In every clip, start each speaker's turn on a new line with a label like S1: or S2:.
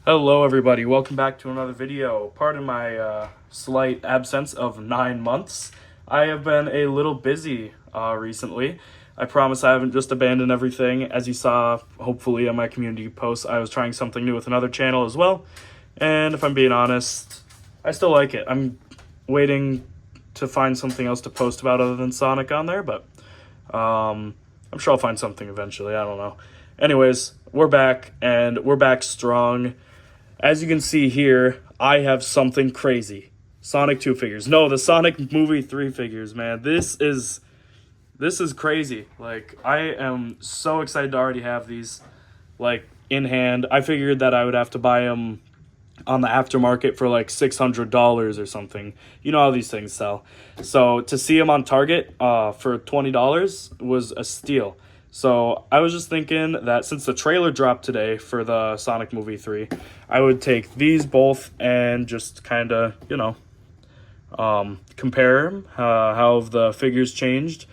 S1: Hello everybody, welcome back to another video. Pardon my slight absence of 9 months. I have been a little busy recently. I promise I haven't just abandoned everything. As you saw, hopefully on my community posts, I was trying something new with another channel as well. And if I'm being honest, I still like it. I'm waiting to find something else to post about other than Sonic on there, but I'm sure I'll find something eventually, I don't know. Anyways, we're back, and we're back strong. As you can see here, I have something crazy. Sonic 2 figures. No, the Sonic Movie 3 figures, man. This is crazy. Like, I am so excited to already have these, like, in hand. I figured that I would have to buy them on the aftermarket for, like, $600 or something. You know how these things sell. So, to see them on Target for $20 was a steal. So I was just thinking that since the trailer dropped today for the Sonic Movie 3, I would take these both and just kind of, compare how the figures changed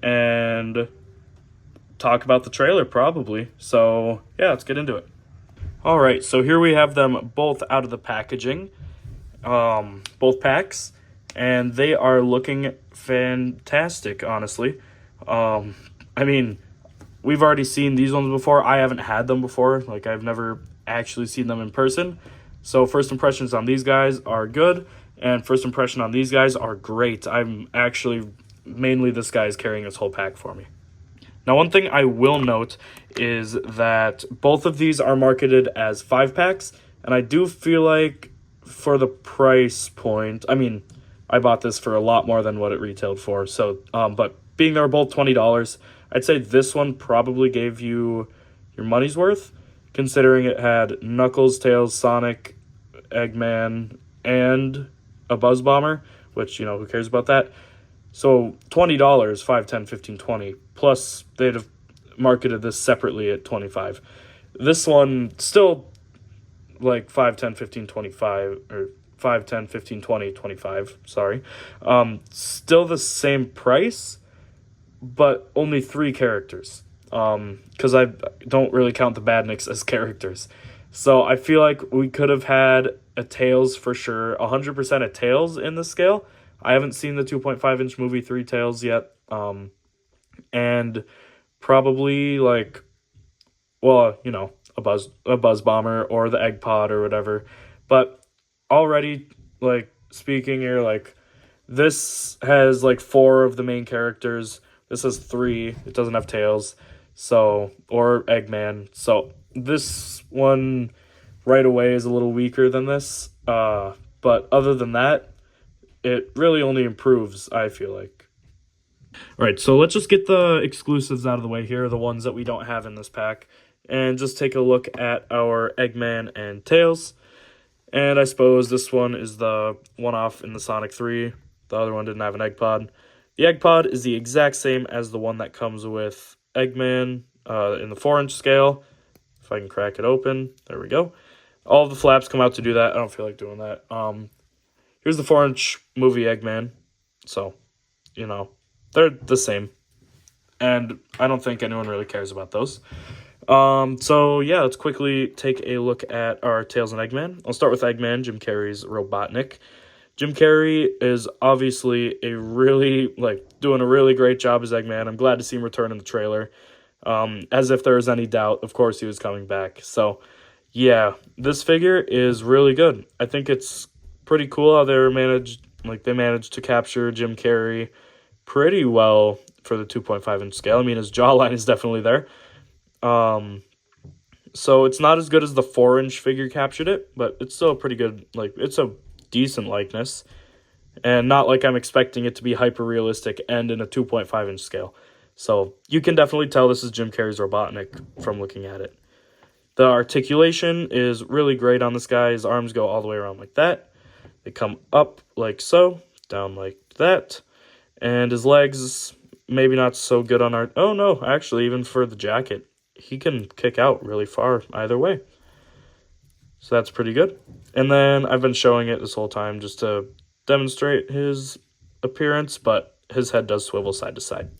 S1: and talk about the trailer probably. So yeah, let's get into it. All right, so here we have them both out of the packaging, both packs, and they are looking fantastic, honestly. I mean, we've already seen these ones before. I haven't had them before. Like, I've never actually seen them in person. So first impressions on these guys are good, and first impression on these guys are great. I'm actually, mainly this guy is carrying this whole pack for me. Now, one thing I will note is that both of these are marketed as 5-packs, and I do feel like for the price point, I mean, I bought this for a lot more than what it retailed for. So, but being they were both $20, I'd say this one probably gave you your money's worth, considering it had Knuckles, Tails, Sonic, Eggman, and a Buzz Bomber, which, who cares about that? So $20, 5, 10, 15, 20, plus they'd have marketed this separately at $25. This one still like 5, 10, 15, 25, or 5, 10, 15, 20, 25, sorry. Still the same price, but only 3 characters, because I don't really count the Badniks as characters. So I feel like we could have had a Tails for sure, 100% a Tails in the scale. I haven't seen the 2.5-inch movie 3 Tails yet, and probably like, well, a Buzz Bomber or the Egg Pod or whatever. But already, like, speaking here, like, this has like 4 of the main characters. This has 3. It doesn't have Tails, so, or Eggman. So this one right away is a little weaker than this. But other than that, it really only improves, I feel like. All right, so let's just get the exclusives out of the way here, the ones that we don't have in this pack, and just take a look at our Eggman and Tails. And I suppose this one is the one-off in the Sonic 3. The other one didn't have an Egg Pod. The Egg Pod is the exact same as the one that comes with Eggman in the 4-inch scale. If I can crack it open, there we go. All of the flaps come out to do that. I don't feel like doing that. Here's the 4-inch movie Eggman. So, they're the same. And I don't think anyone really cares about those. So yeah, let's quickly take a look at our Tails and Eggman. I'll start with Eggman, Jim Carrey's Robotnik. Jim Carrey is obviously doing a really great job as Eggman. I'm glad to see him return in the trailer. As if there was any doubt, of course he was coming back. So yeah, this figure is really good. I think it's pretty cool how they managed to capture Jim Carrey pretty well for the 2.5-inch scale. I mean, his jawline is definitely there. So it's not as good as the 4-inch figure captured it, but it's still pretty good. Like, it's a decent likeness, and not like I'm expecting it to be hyper realistic and in a 2.5-inch scale. So you can definitely tell this is Jim Carrey's Robotnik from looking at it. The articulation is really great on this guy. His arms go all the way around like that. They come up like so, down like that, and his legs maybe not so good on our... Oh no, actually, even for the jacket, he can kick out really far either way. So that's pretty good. And then I've been showing it this whole time just to demonstrate his appearance, but his head does swivel side to side.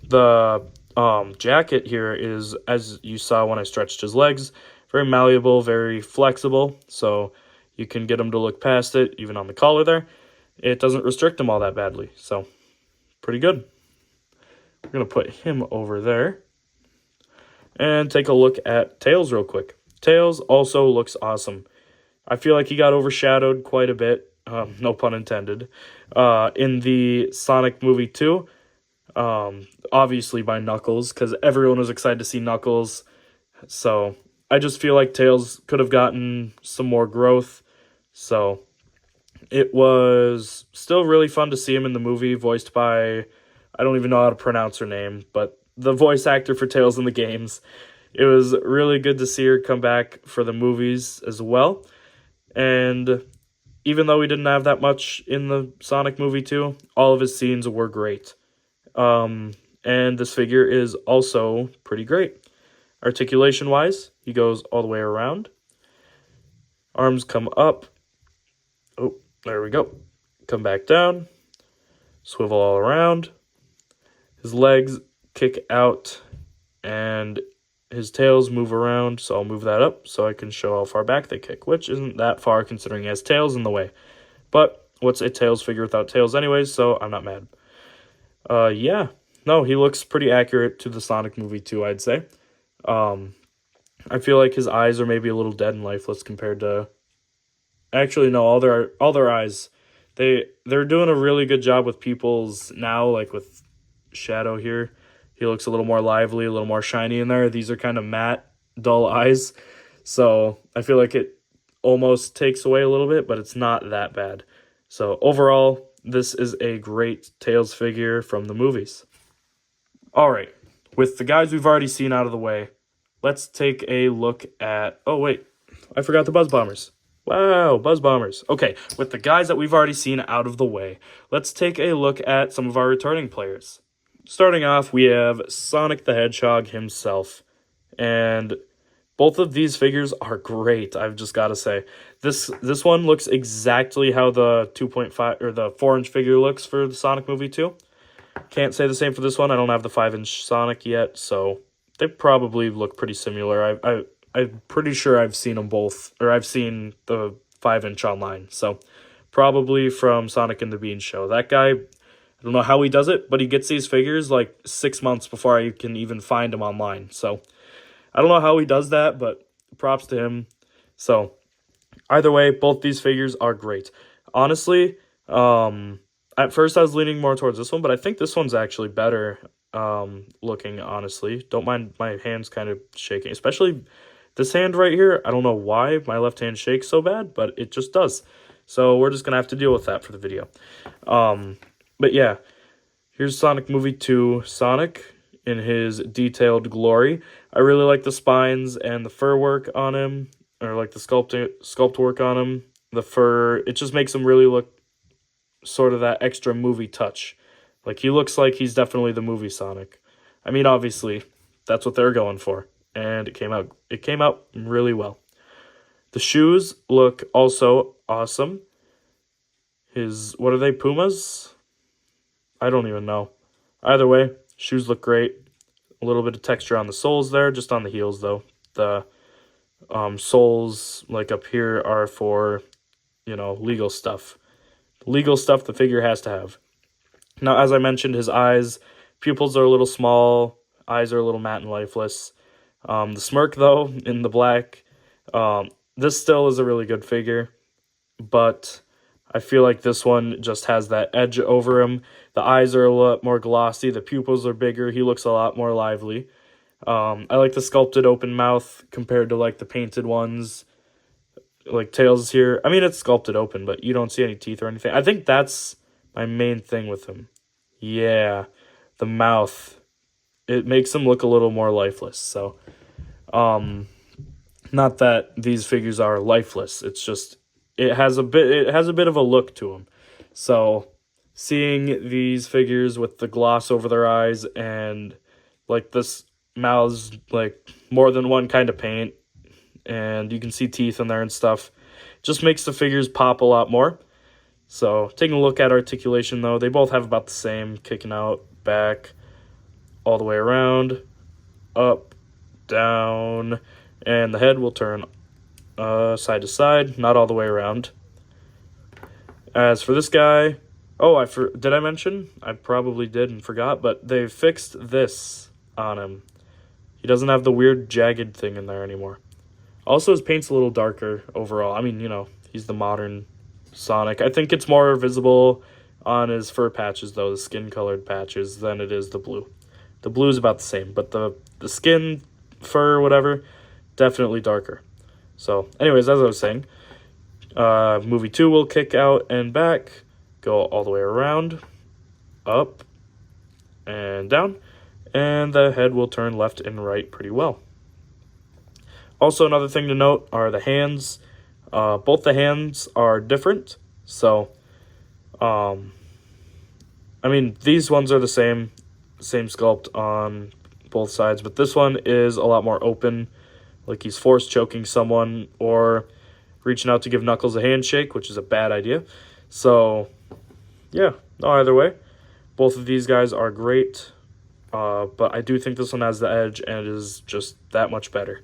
S1: The jacket here is, as you saw when I stretched his legs, very malleable, very flexible, so you can get them to look past it, even on the collar there. It doesn't restrict them all that badly, so pretty good. We're going to put him over there and take a look at Tails real quick. Tails also looks awesome. I feel like he got overshadowed quite a bit, no pun intended, in the Sonic movie 2, obviously by Knuckles, because everyone was excited to see Knuckles. So I just feel like Tails could have gotten some more growth. So it was still really fun to see him in the movie, voiced by, I don't even know how to pronounce her name, but the voice actor for Tails in the games. It was really good to see her come back for the movies as well. And even though we didn't have that much in the Sonic movie 2, all of his scenes were great. And this figure is also pretty great. Articulation-wise, he goes all the way around. Arms come up. Oh, there we go. Come back down. Swivel all around. His legs kick out, and his tails move around, so I'll move that up so I can show how far back they kick, which isn't that far considering he has tails in the way. But what's a Tails figure without tails anyways, so I'm not mad. Yeah. No, he looks pretty accurate to the Sonic movie too, I'd say. I feel like his eyes are maybe a little dead and lifeless compared to... Actually, no, all their eyes. They're doing a really good job with people's now, like with Shadow here. He looks a little more lively, a little more shiny in there. These are kind of matte, dull eyes. So I feel like it almost takes away a little bit, but it's not that bad. So overall, this is a great Tails figure from the movies. All right, with the guys we've already seen out of the way, let's take a look at... Oh, wait, I forgot the Buzz Bombers. Wow, Buzz Bombers. Okay, with the guys that we've already seen out of the way, let's take a look at some of our returning players. Starting off, we have Sonic the Hedgehog himself, and both of these figures are great, I've just got to say. This one looks exactly how the 2.5 or the 4-inch figure looks for the Sonic movie 2. Can't say the same for this one. I don't have the 5-inch Sonic yet, so they probably look pretty similar. I'm pretty sure I've seen them both, or I've seen the 5-inch online, so probably from Sonic and the Bean Show. That guy... I don't know how he does it, but he gets these figures like 6 months before I can even find them online. So I don't know how he does that, but props to him. So either way, both these figures are great. Honestly, at first I was leaning more towards this one, but I think this one's actually better looking, honestly. Don't mind my hands kind of shaking, especially this hand right here. I don't know why my left hand shakes so bad, but it just does. So we're just going to have to deal with that for the video. But yeah, here's Sonic Movie 2 Sonic in his detailed glory. I really like the spines and the fur work on him, or like the sculpt work on him. The fur, it just makes him really look sort of that extra movie touch. Like, he looks like he's definitely the movie Sonic. I mean, obviously, that's what they're going for, and it came out really well. The shoes look also awesome. What are they, Pumas? I don't even know. Either way, shoes look great. A little bit of texture on the soles there, just on the heels though. The soles, like up here, are for, legal stuff. Legal stuff the figure has to have. Now, as I mentioned, his eyes, pupils are a little small, eyes are a little matte and lifeless. The smirk, though, in the black, this still is a really good figure, but I feel like this one just has that edge over him. The eyes are a lot more glossy. The pupils are bigger. He looks a lot more lively. I like the sculpted open mouth compared to like the painted ones. Like Tails here. I mean, it's sculpted open, but you don't see any teeth or anything. I think that's my main thing with him. Yeah, the mouth. It makes him look a little more lifeless. So, not that these figures are lifeless. It's just... It has a bit of a look to them. So seeing these figures with the gloss over their eyes and like this mouths, like more than one kind of paint, and you can see teeth in there and stuff, just makes the figures pop a lot more. So taking a look at articulation though, they both have about the same, kicking out, back, all the way around, up, down, and the head will turn side to side, not all the way around. As for this guy, oh, did I mention? I probably did and forgot, but they fixed this on him. He doesn't have the weird jagged thing in there anymore. Also, his paint's a little darker overall. I mean, you know, he's the modern Sonic. I think it's more visible on his fur patches, though, the skin-colored patches, than it is the blue. The blue is about the same, but the skin, fur, whatever, definitely darker. So, anyways, as I was saying, movie 2 will kick out and back, go all the way around, up, and down, and the head will turn left and right pretty well. Also, another thing to note are the hands. Both the hands are different, so, I mean, these ones are the same sculpt on both sides, but this one is a lot more open, like he's force choking someone or reaching out to give Knuckles a handshake, which is a bad idea. So, yeah, no, either way, both of these guys are great, but I do think this one has the edge and it is just that much better.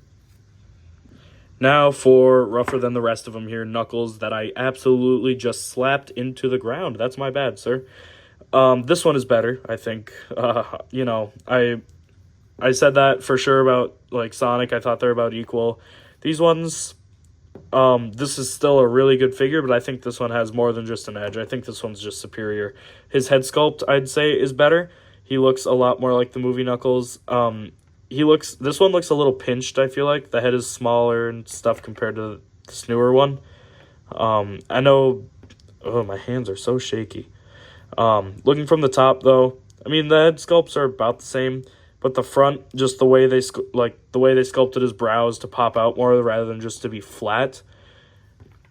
S1: Now for rougher than the rest of them here, Knuckles, that I absolutely just slapped into the ground. That's my bad, sir. This one is better, I think. You know, I said that for sure about, like, Sonic. I thought they're about equal. These ones, this is still a really good figure, but I think this one has more than just an edge. I think this one's just superior. His head sculpt, I'd say, is better. He looks a lot more like the movie Knuckles. This one looks a little pinched, I feel like. The head is smaller and stuff compared to this newer one. I know, oh, my hands are so shaky. Looking from the top, though, I mean, the head sculpts are about the same, but the front, just the way they sculpted his brows to pop out more rather than just to be flat.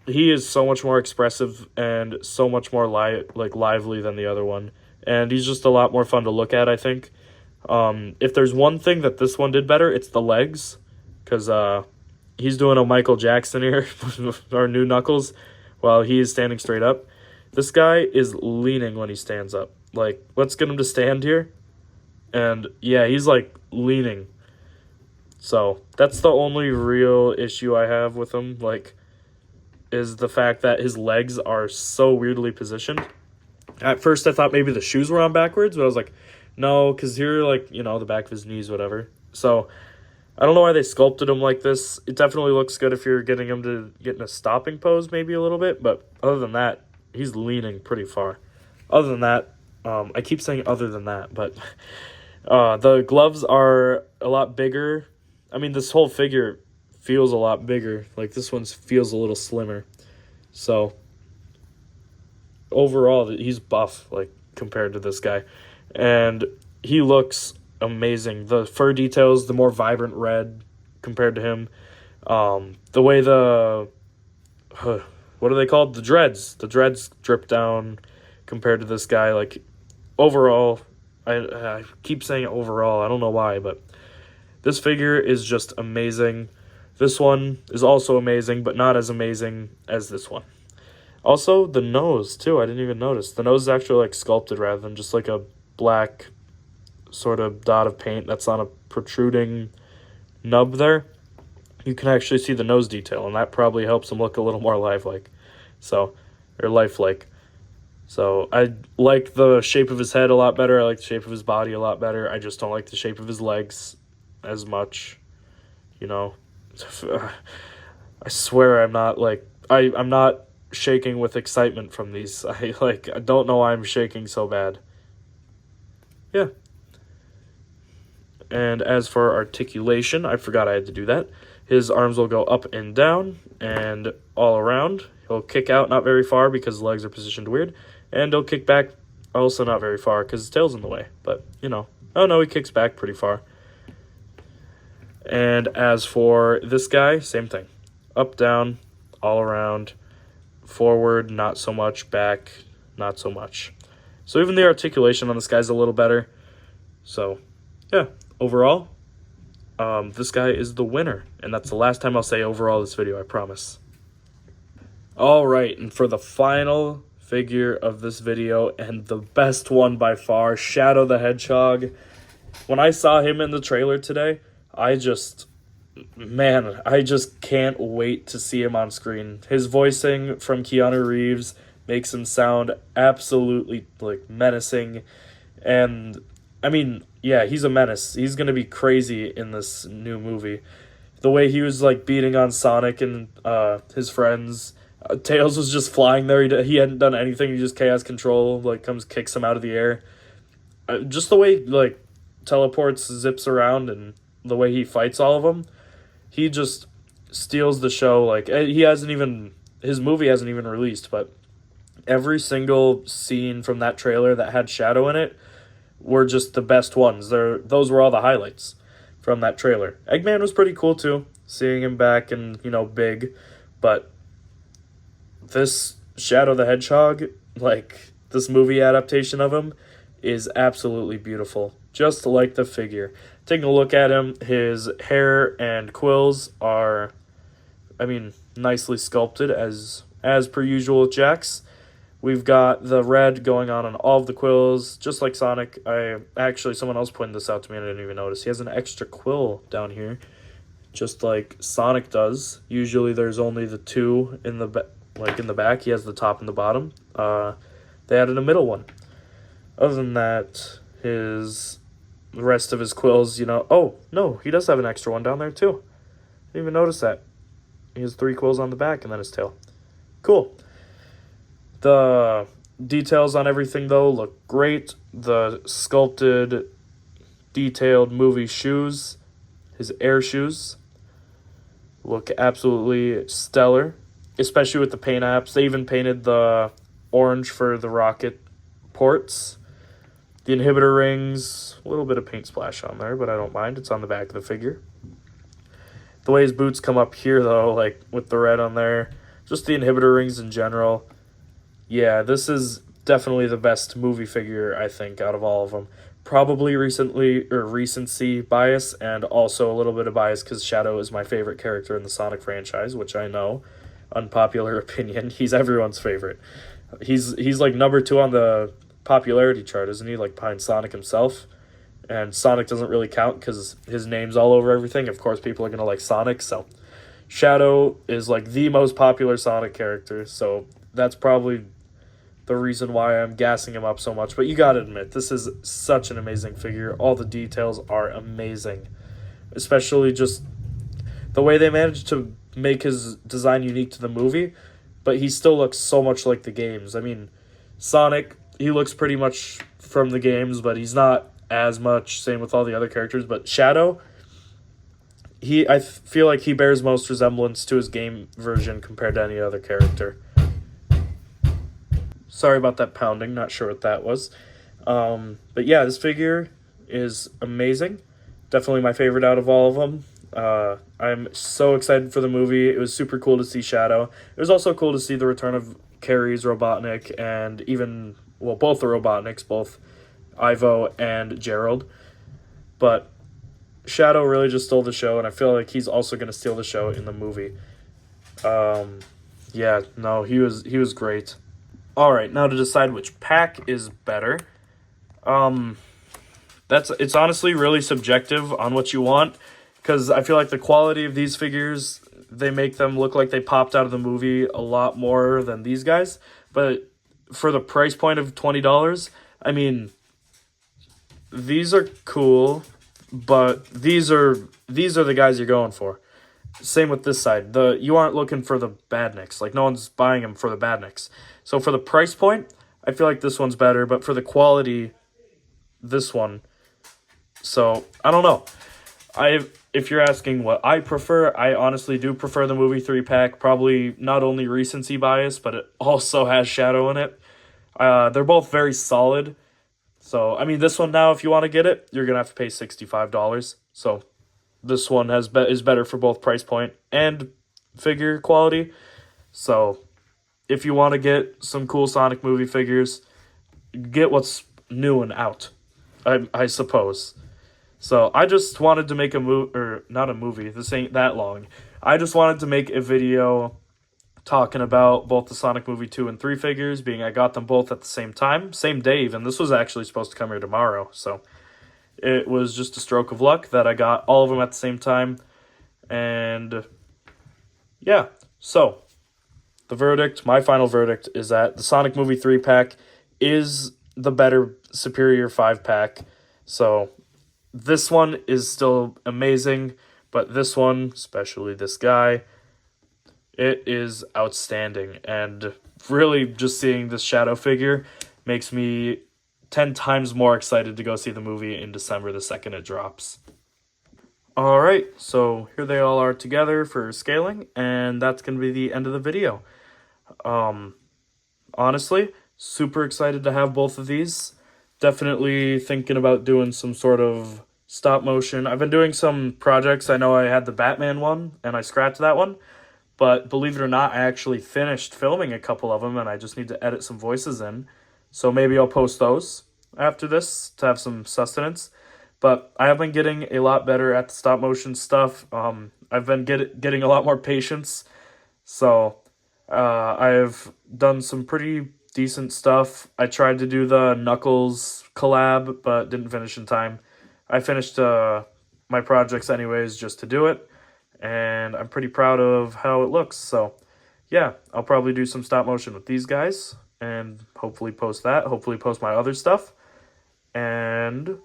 S1: He is so much more expressive and so much more lively than the other one, and he's just a lot more fun to look at, I think. If there's one thing that this one did better, it's the legs, because he's doing a Michael Jackson here, our new Knuckles, while he is standing straight up. This guy is leaning when he stands up. Like, let's get him to stand here, and yeah, he's like leaning. So that's the only real issue I have with him, like, is the fact that his legs are so weirdly positioned. At first I thought maybe the shoes were on backwards, but I was like, no, because here, like, you know, the back of his knees, whatever. So, I don't know why they sculpted him like this. It definitely looks good if you're getting him to get in a stopping pose maybe a little bit, but other than that, he's leaning pretty far. Other than that, I keep saying other than that, but the gloves are a lot bigger. I mean, this whole figure feels a lot bigger. Like, this one feels a little slimmer. So, overall, he's buff, like, compared to this guy. And he looks amazing. The fur details, the more vibrant red compared to him. The way what are they called? The dreads. The dreads drip down compared to this guy. Like, overall, I keep saying overall. I don't know why, but this figure is just amazing. This one is also amazing, but not as amazing as this one. Also, the nose, too. I didn't even notice. The nose is actually, like, sculpted rather than just, like, a black sort of dot of paint that's on a protruding nub there. You can actually see the nose detail, and that probably helps him look a little more lifelike. So, or lifelike. So, I like the shape of his head a lot better. I like the shape of his body a lot better. I just don't like the shape of his legs as much. You know, I swear I'm not, like, I'm not shaking with excitement from these. I don't know why I'm shaking so bad. Yeah. And as for articulation, I forgot I had to do that. His arms will go up and down and all around. He'll kick out not very far because his legs are positioned weird. And he'll kick back also not very far because his tail's in the way. But, you know. Oh, no, he kicks back pretty far. And as for this guy, same thing. Up, down, all around. Forward, not so much. Back, not so much. So even the articulation on this guy's a little better. So, yeah, overall, this guy is the winner. And that's the last time I'll say overall this video, I promise. All right, and for the final figure of this video, and the best one by far, Shadow the Hedgehog. When I saw him in the trailer today, I man, I just can't wait to see him on screen. His voicing from Keanu Reeves makes him sound absolutely like menacing, and I mean, yeah, he's a menace. He's gonna be crazy in this new movie. The way he was like beating on Sonic and his friends. Tails was just flying there. He hadn't done anything. He just chaos control like comes kicks him out of the air. Just the way like teleports, zips around, and the way he fights all of them, he just steals the show. Like he hasn't even his movie hasn't even released, but every single scene from that trailer that had Shadow in it were just the best ones. Those were all the highlights from that trailer. Eggman was pretty cool too, seeing him back and big, but this Shadow the Hedgehog, like this movie adaptation of him, is absolutely beautiful. Just like the figure. Taking a look at him, his hair and quills are, nicely sculpted as per usual with Jax. We've got the red going on all of the quills, just like Sonic. Someone else pointed this out to me and I didn't even notice. He has an extra quill down here, just like Sonic does. Usually there's only the two in the back. He has the top and the bottom. They added a middle one. Other than that, the rest of his quills, oh, no, he does have an extra one down there too. Didn't even notice that. He has 3 quills on the back and then his tail. Cool. The details on everything, though, look great. The sculpted, detailed movie shoes, his air shoes, look absolutely stellar, especially with the paint apps. They even painted the orange for the rocket ports. The inhibitor rings, a little bit of paint splash on there, but I don't mind. It's on the back of the figure. The way his boots come up here, though, like with the red on there, just the inhibitor rings in general. Yeah, this is definitely the best movie figure, I think, out of all of them. Probably recency bias, and also a little bit of bias because Shadow is my favorite character in the Sonic franchise, which I know, unpopular opinion, he's everyone's favorite. He's like number 2 on the popularity chart, isn't he? Like behind Sonic himself. And Sonic doesn't really count because his name's all over everything. Of course, people are going to like Sonic, so Shadow is like the most popular Sonic character, so that's probably the reason why I'm gassing him up so much. But you gotta admit, this is such an amazing figure. All the details are amazing. Especially just the way they managed to make his design unique to the movie, but he still looks so much like the games. Sonic, he looks pretty much from the games, but he's not as much. Same with all the other characters. But Shadow, I feel like he bears most resemblance to his game version compared to any other character. Sorry about that pounding, not sure what that was. But yeah, this figure is amazing. Definitely my favorite out of all of them. I'm so excited for the movie. It was super cool to see Shadow. It was also cool to see the return of Carrey's Robotnik and both the Robotniks, both Ivo and Gerald. But Shadow really just stole the show, and I feel like he's also going to steal the show in the movie. He was great. All right, now to decide which pack is better. It's honestly really subjective on what you want, because I feel like the quality of these figures, they make them look like they popped out of the movie a lot more than these guys. But for the price point of $20, these are cool, but these are the guys you're going for. Same with this side. You aren't looking for the Badniks. Like, no one's buying them for the Badniks. So for the price point, I feel like this one's better, but for the quality, this one. So, I don't know. If you're asking what I prefer, I honestly do prefer the movie 3-pack. Probably not only recency bias, but it also has Shadow in it. They're both very solid. So, this one now, if you want to get it, you're going to have to pay $65. So, this one is better for both price point and figure quality. So, if you want to get some cool Sonic movie figures, get what's new and out, I suppose. So, I just wanted to make not a movie, this ain't that long. I just wanted to make a video talking about both the Sonic movie 2 and 3 figures, being I got them both at the same time, same day even. This was actually supposed to come here tomorrow, so it was just a stroke of luck that I got all of them at the same time. And yeah, so the verdict, my final verdict, is that the Sonic Movie 3-pack is the better, superior 5-pack. So this one is still amazing, but this one, especially this guy, it is outstanding. And really just seeing this shadow figure makes me 10 times more excited to go see the movie in December the 2nd it drops. Alright, so here they all are together for scaling, and that's going to be the end of the video. Honestly, super excited to have both of these. Definitely thinking about doing some sort of stop motion. I've been doing some projects. I know I had the Batman one, and I scratched that one. But believe it or not, I actually finished filming a couple of them, and I just need to edit some voices in. So maybe I'll post those after this to have some sustenance. But I have been getting a lot better at the stop motion stuff. I've been getting a lot more patience. So I've done some pretty decent stuff. I tried to do the Knuckles collab, but didn't finish in time. I finished my projects anyways just to do it, and I'm pretty proud of how it looks. So yeah, I'll probably do some stop motion with these guys, and hopefully post that. Hopefully post my other stuff. And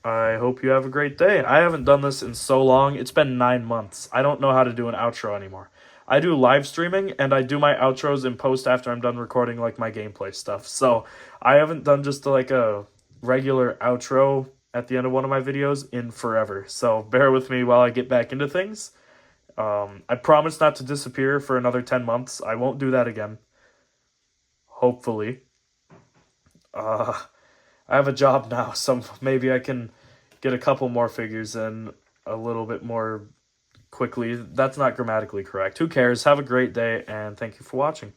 S1: I hope you have a great day. I haven't done this in so long. It's been 9 months. I don't know how to do an outro anymore. I do live streaming, and I do my outros in post after I'm done recording like my gameplay stuff. So I haven't done just like a regular outro at the end of one of my videos in forever. So bear with me while I get back into things. I promise not to disappear for another 10 months. I won't do that again. Hopefully. I have a job now, so maybe I can get a couple more figures in a little bit more quickly. That's not grammatically correct. Who cares? Have a great day, and thank you for watching.